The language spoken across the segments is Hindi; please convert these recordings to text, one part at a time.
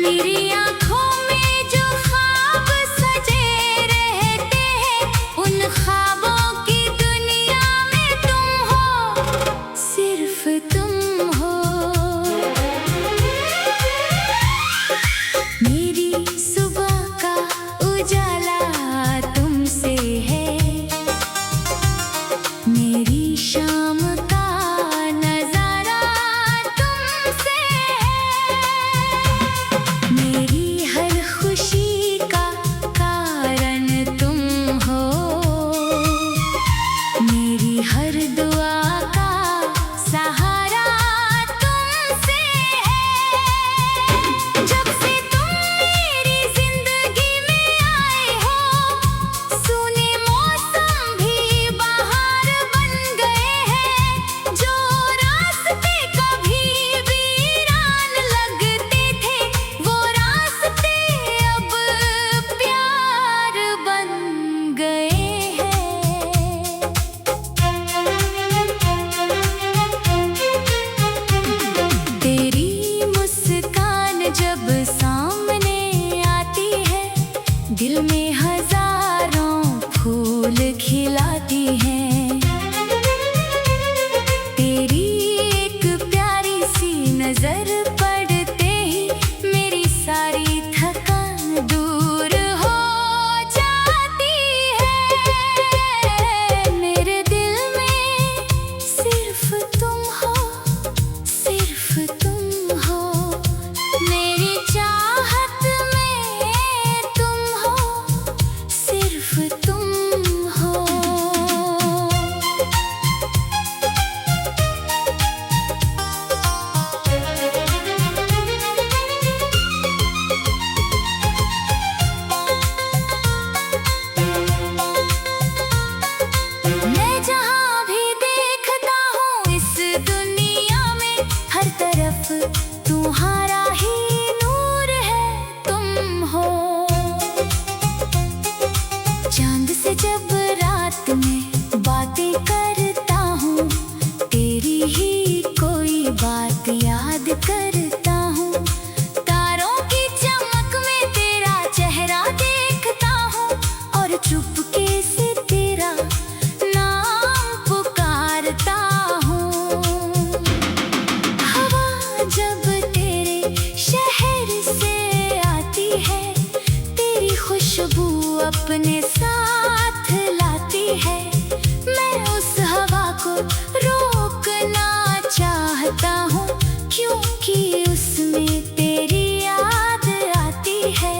मेरी आँखों में जो ख्वाब सजे रहते हैं, उन ख्वाबों की दुनिया में तुम हो, सिर्फ तुम हो। मेरी सुबह का उजाला तुमसे है, मेरी शाम का नजारा तुमसे है, मेरी हर खुशी का कारण तुम हो, मेरी हर दुआ का सहारा तुमसे है। जब से तुम मेरी जिंदगी में आए हो, सूने मौसम भी बहार बन गए हैं। जो रास्ते कभी वीरान लगते थे, वो रास्ते अब प्यार बन गए हैं। तेरी मुस्कान जब सामने आती है, दिल में हजारों फूल खिलाती है। तेरी एक प्यारी सी नजर पड़ते ही मेरी सारी थकान दूर हो जाती है। मेरे दिल में सिर्फ तुम हो, सिर्फ तुम हो। मेरी चाहत में तुम हो, सिर्फ तुम हो। मैं जहाँ भी देखता हूँ इस दुनिया में, हर तरफ तुम्हारा ही नूर है, तुम हो। चांद से जब रात में बातें करता हूँ, तेरी ही कोई बात याद करता हूँ। तारों की चमक में तेरा चेहरा देखता हूँ, और चुपके से तेरा नाम पुकारता हूँ। हवा जब तेरे शहर से आती है, तेरी खुशबू अपने साथ लाती है। मैं उस हवा को रोकना चाहता हूँ, क्योंकि उसमें तेरी याद आती है।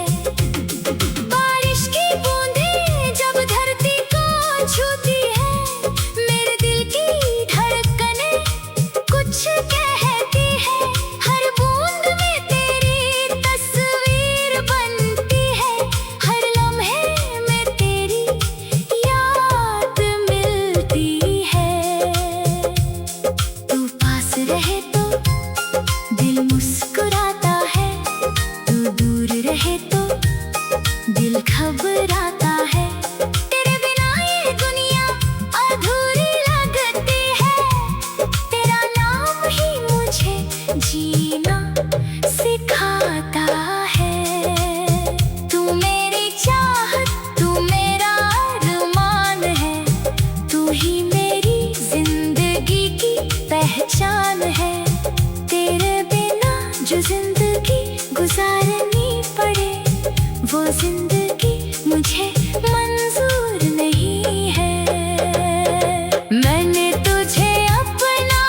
बारिश की बूंदें जब धरती को छूती है, मेरे दिल की धड़कनें कुछ कहती है। हर बूंद में तेरी तस्वीर बनती है, हर लम्हे में तेरी याद मिलती है। तू पास रहे तो दिल मुस्कुराता है, तू दूर रहे तो दिल घबराता है। तेरे बिना ये दुनिया अधूरी लगती है, तेरा नाम ही मुझे जीना सिखाता है। तू मेरी चाहत, तू मेरा अरमान है, तू ही मेरी जिंदगी की पहचान है। तेरे बिना जो जिंदगी गुजारनी पड़े, वो जिंदगी मुझे मंजूर नहीं है। मैंने तुझे अपना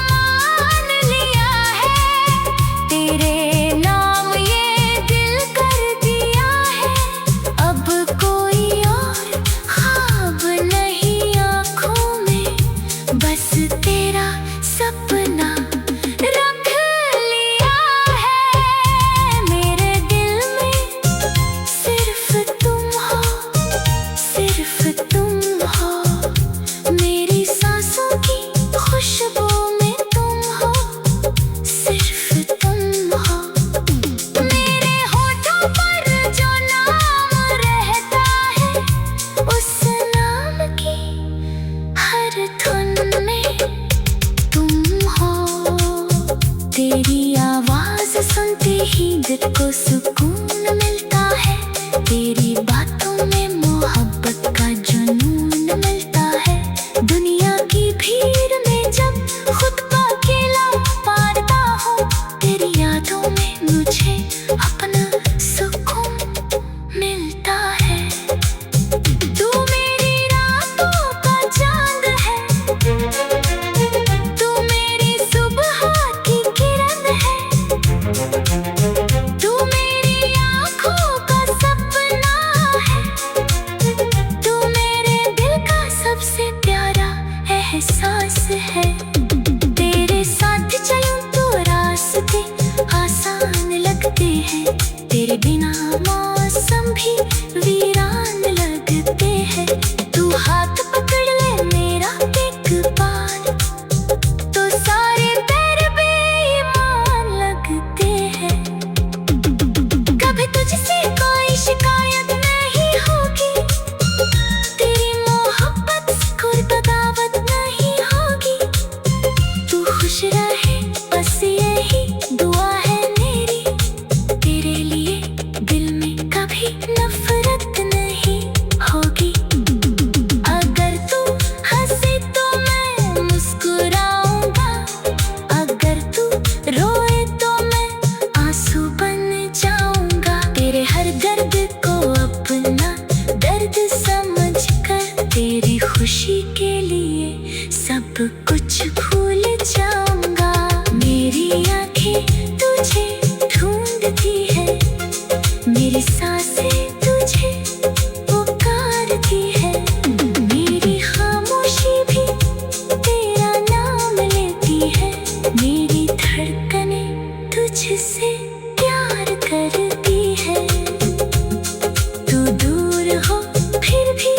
मान लिया है, ही दिल को सुकून मिलता है। तेरी बातों में मोहब्बत का जुनून मिलता है। दुनिया की भीड़ में जब खुद को अकेला पाता हूँ, तेरी यादों में मुझे अपना सुकून मिलता है। तू मेरी रातों का चांद है, तू मेरी सुबह की किरण है, तू मेरी आँखों का सपना है, तू मेरे दिल का सबसे प्यारा एहसास है। तेरे साथ चलूं तो रास्ते आसान लगते हैं, तेरे बिना मौसम भी वीरान लगते हैं। तू हाथ पकड़ ले मेरा एक बार, तो सारे पैर बेईमान लगते हैं। कभी तुझसे कोई शिकायत नहीं होगी, तेरी मोहब्बत को बगावत नहीं होगी। तू खुश रहे बस यही दुआ है मेरी, तेरे लिए दिल में कभी नफरत नहीं होगी। अगर तू हंसे तो मैं मुस्कुराऊंगा, अगर तू रोए तो मैं आंसू बन जाऊंगा। तेरे हर दर्द को अपना दर्द समझकर, तेरी खुशी के लिए सब कुछ भूल जाऊंगा। मेरी आंखें तुझे ढूंढती है, मेरी सांसें तुझे पुकारती है, मेरी खामोशी भी तेरा नाम लेती है। मेरी धड़कनें तुझसे प्यार करती है। तू दूर हो फिर भी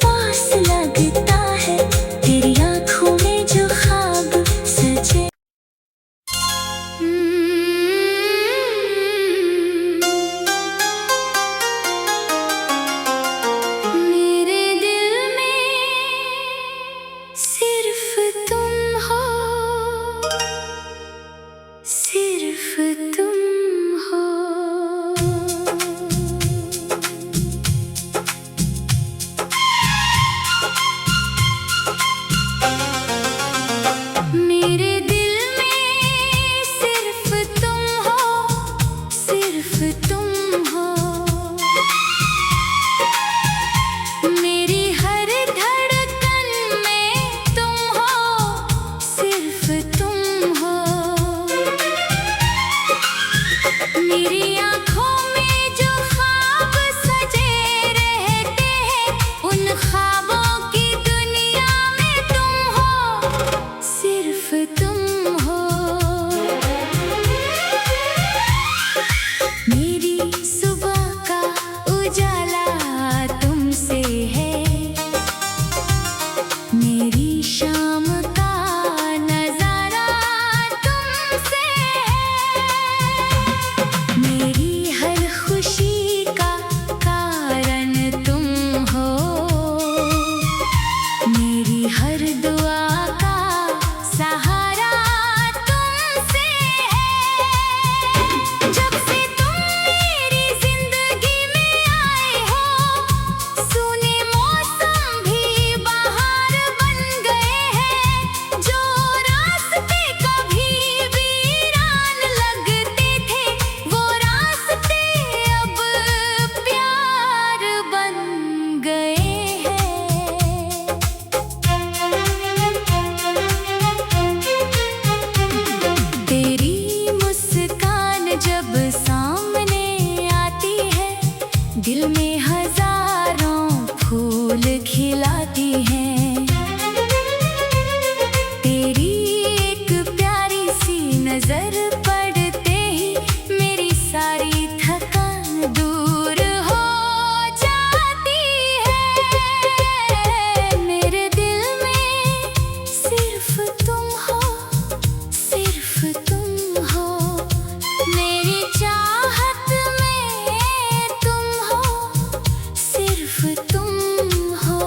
पास लगता है, तेरी आँखों में जो ख्वाब सजे। मेरे दिल में सिर्फ तुम हो, सिर्फ तुम हो। मेरे दिल में सिर्फ तुम हो, सिर्फ तुम हो। मेरी हर धड़कन में तुम हो, सिर्फ तुम हो। मेरी आँखों में जो ख्वाब सजे रहते हैं, उन ख्वाबों की दुनिया में तुम हो, सिर्फ तुम हो। मेरी सुबह का उजाला तुमसे है, मेरी शाम का नजारा तुमसे है। मेरी हर खुशी का कारण तुम हो, मेरी हर दुआ का सहारा तुमसे है। जब से तुम मेरी जिंदगी में आए हो, सूने मौसम भी बहार बन गए हैं। जो रास्ते कभी वीरान लगते थे, वो रास्ते अब प्यार बन गए हैं। तेरी मुस्कान जब सामने आती है, दिल में हजारों फूल खिलाती है। तेरी एक प्यारी सी नजर पड़ते ही मेरी सारी थकान दूर हो जाती है। मेरे दिल में सिर्फ तुम हो, सिर्फ तुम हो। मेरी चाहत में तुम हो, सिर्फ तुम हो।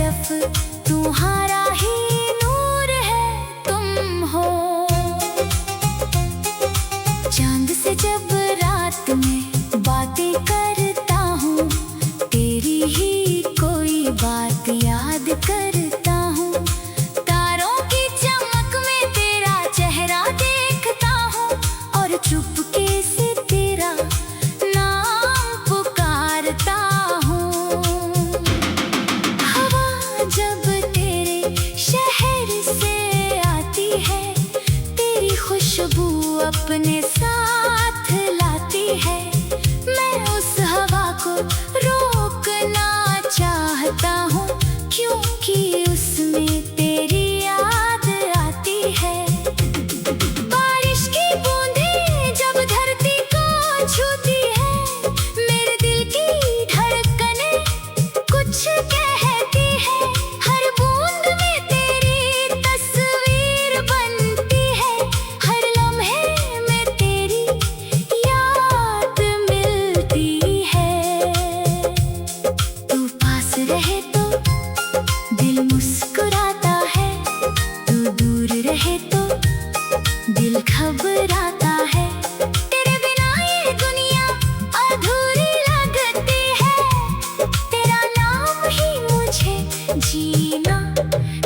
तरफ तुम्हारा ही नूर है तुम हो। चांद से जब रात में बातें करता हूँ, तेरी ही कोई बात याद करता हूँ। तारों की चमक में तेरा चेहरा देखता हूँ और चुपके से तेरा नाम पुकारता हूँ। हवा जब तेरे शहर से आती है, तेरी खुशबू अपने साथ लाती है। मैं उस हवा को रोकना चाहता हूँ, क्योंकि उसमें तेरी याद आती है। बारिश की बूंदें जब धरती को छूती है, मेरे दिल की धड़कनें कुछ कहती है। हर बूंद में तेरी तस्वीर बनती है, हर लम्हे में तेरी याद मिलती है। तू पास रहे तो दिल मुस्कुराता है, तू दूर रहे तो दिल घबराता है। तेरे बिना ये दुनिया अधूरी लगती है, तेरा नाम ही मुझे जीना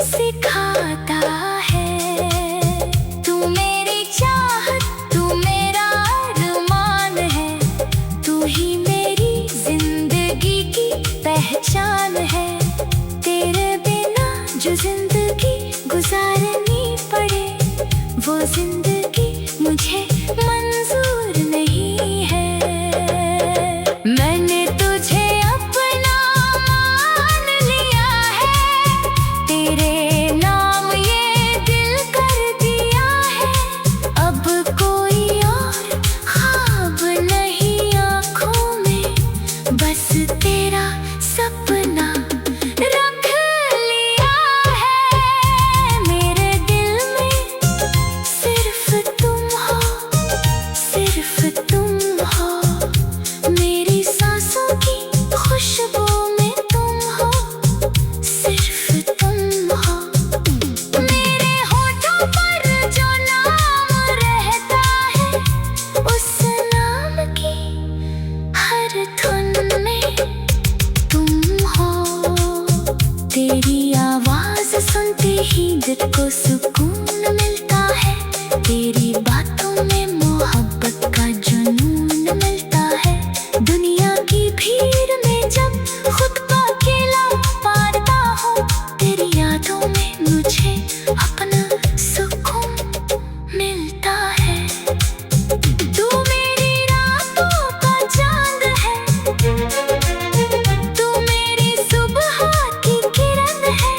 सिखाता है। तू मेरी चाहत, तू मेरा अरमान है, तू ही मेरी जिंदगी की पहचान है। तेरे बिना जो जिंदगी गुजारनी पड़े, वो जिंदगी मुझे मंजूर नहीं है। मैंने तुझे अपना मान लिया है, तेरे नाम ये दिल कर दिया है। अब कोई और ख्वाब नहीं आँखों में, बस तेरा सपना रख लिया है। मेरे दिल में सिर्फ तुम हो, सिर्फ तुम हो। मेरी सांसों की खुशबू में तुम हो, सिर्फ तुम हो। मेरे होठों पर जो नाम रहता है, उस नाम की हर धुन में तुम हो। तेरी आवाज सुनते ही दिल को सुकून मिलता है, तेरी बातों में मोहब्बत का जुनून मिलता है। दुनिया की भीड़ में जब खुद को अकेला पाता हूँ, तेरी यादों में मुझे अपना सुकून मिलता है। तू मेरी रातों का चांद है, तू मेरी सुबह की किरण है,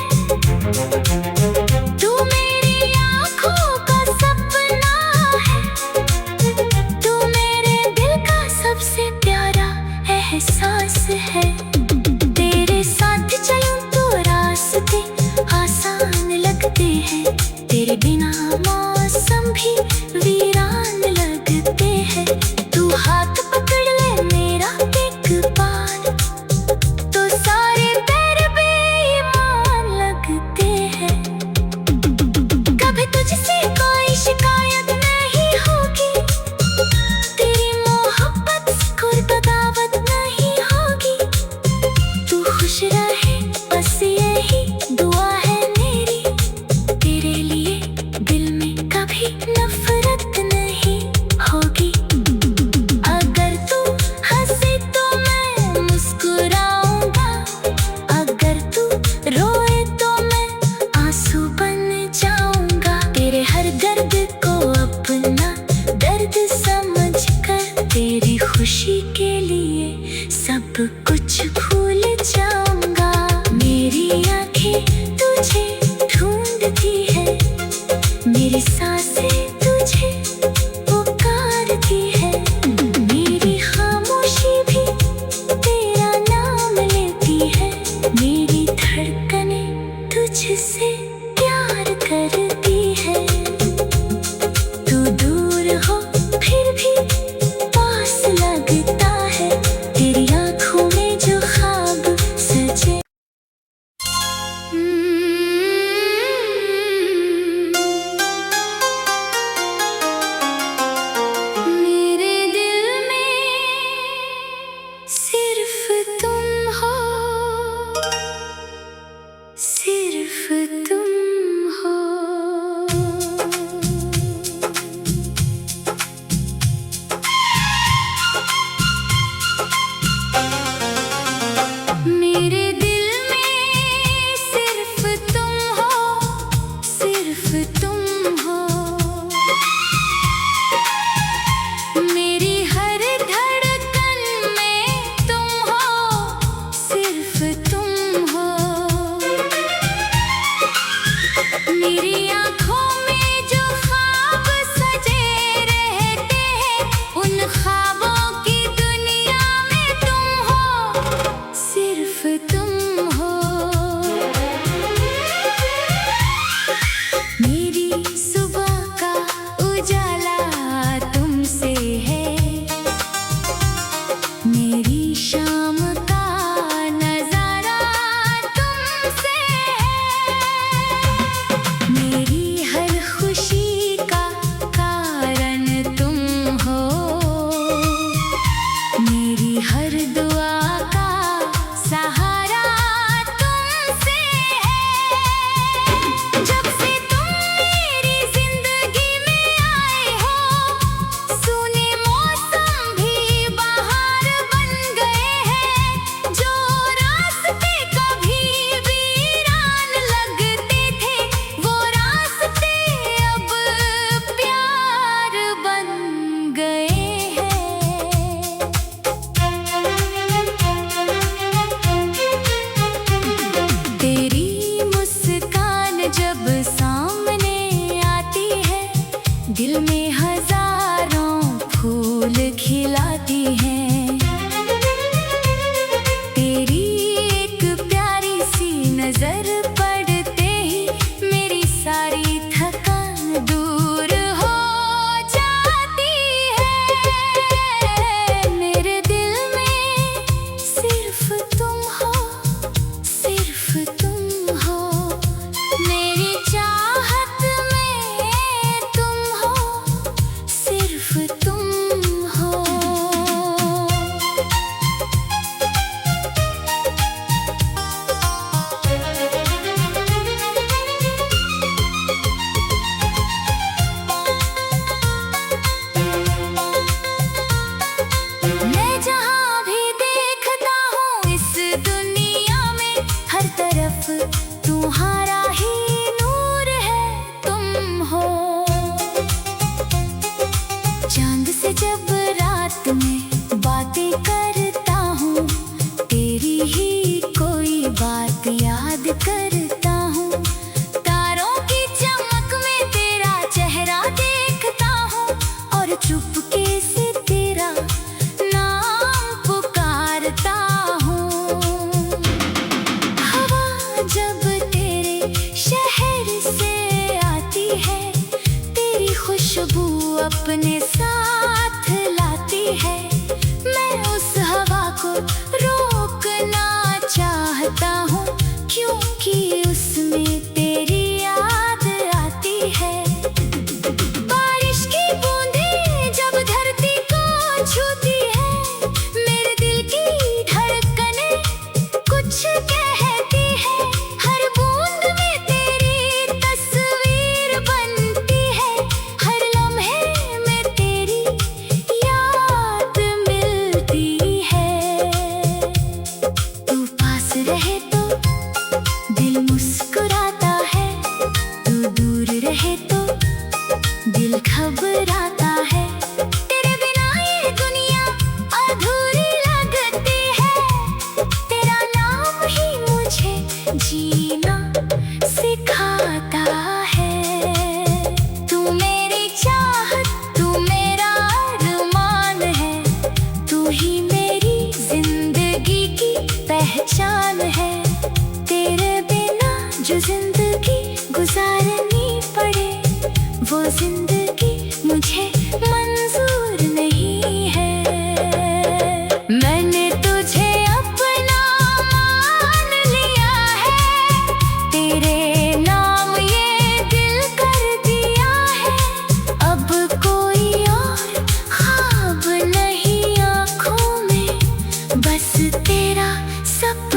तू मेरी आँखों का सपना है, तू मेरे दिल का सबसे प्यारा एहसास है। तेरे साथ चलूं तो रास्ते आसान लगते हैं, तेरे बिना मौसम भी वीरान लगते हैं। तू हाथ पकड़ ले मेरा एक बार, तो सारे पैर बेईमान लगते हैं। कभी तुझसे कोई शिकायत नहीं होगी, तेरी मोहब्बत से कोई बगावत नहीं होगी। तू खुश रहे बस यही दुआ है मेरी, तेरे लिए दिल में कभी नफरत नहीं होगी। अगर तू हंसे तो मैं मुस्कुराऊंगा, अगर तू रोए तो मैं आंसू बन जाऊंगा। तेरे हर दर्द को अपना दर्द समझकर, तेरी खुशी के लिए सब कुछ भूल जाऊंगा। मेरी आंखें तुझे ढूंढती है, मेरी सांसें तुझे पुकारती है। मेरी खामोशी भी तेरा नाम लेती है, मेरी धड़कनें तुझसे प्यार करती है। तू दूर हो फिर भी पास लगता है, तेरी आँखों में जो ख्वाब सजे। मेरी आँखों में जो ख्वाब सजे रहते हैं, उन ख्वाबों की दुनिया में तुम हो, सिर्फ तुम हो। मेरी सुबह का उजाला तुमसे है, मेरी शाम का नजारा तुमसे है, मेरी हर खुशी का कारण तुम हो, मेरी हर दुआ का सहारा तुमसे है। जब से तुम मेरी जिंदगी में आए हो, सूने मौसम भी बहार बन गए हैं। जो रास्ते कभी वीरान लगते थे, वो रास्ते अब प्यार बन गए हैं। तेरी मुस्कान जब सामने आती है, दिल में हजारों फूल खिलाती है। तेरी एक प्यारी सी नजर पड़ते ही मेरी सारी थकान दूर हो जाती है। मेरे दिल में सिर्फ तुम हो, सिर्फ तुम हो। मेरी चाहत में तुम हो, सिर्फ तुम हो। मैं जहाँ भी देखता हूँ इस दुनिया में, हर तरफ तुम्हारा ही नूर है, तुम हो। चांद से जब रात में बातें करता हूँ, तेरी ही कोई बात याद करता हूँ। तारों की चमक में तेरा चेहरा देखता हूँ, और चुपके से तेरा नाम पुकारता हूँ। हवा जब तेरे शहर से आती है, तेरी खुशबू अपने साथ लाती है। मैं उस हवा को रोकना चाहता हूँ, क्योंकि उसमें तेरी याद आती है। बारिश की बूंदें जब धरती को छूती है, मेरे दिल की धड़कनें कुछ कहती है। हर बूंद में तेरी तस्वीर बनती है, हर लम्हे में तेरी याद मिलती है। तू पास रहे तो दिल मुस्कुराता है, तू दूर रहे तो दिल घबराता है। तेरे बिना ये दुनिया अधूरी लगती है, तेरा नाम ही मुझे जीना सिखाता है। तू मेरी चाहत, तू मेरा अरमान है, तू ही मेरी जिंदगी की पहचान है। तेरे बिना जो जिंदगी गुजारनी पड़े, वो जिंदगी मुझे मंजूर नहीं है। मैंने तुझे अपना मान लिया है, तेरे नाम ये दिल कर दिया है। अब कोई और ख्वाब नहीं आँखों में, बस तेरा सपना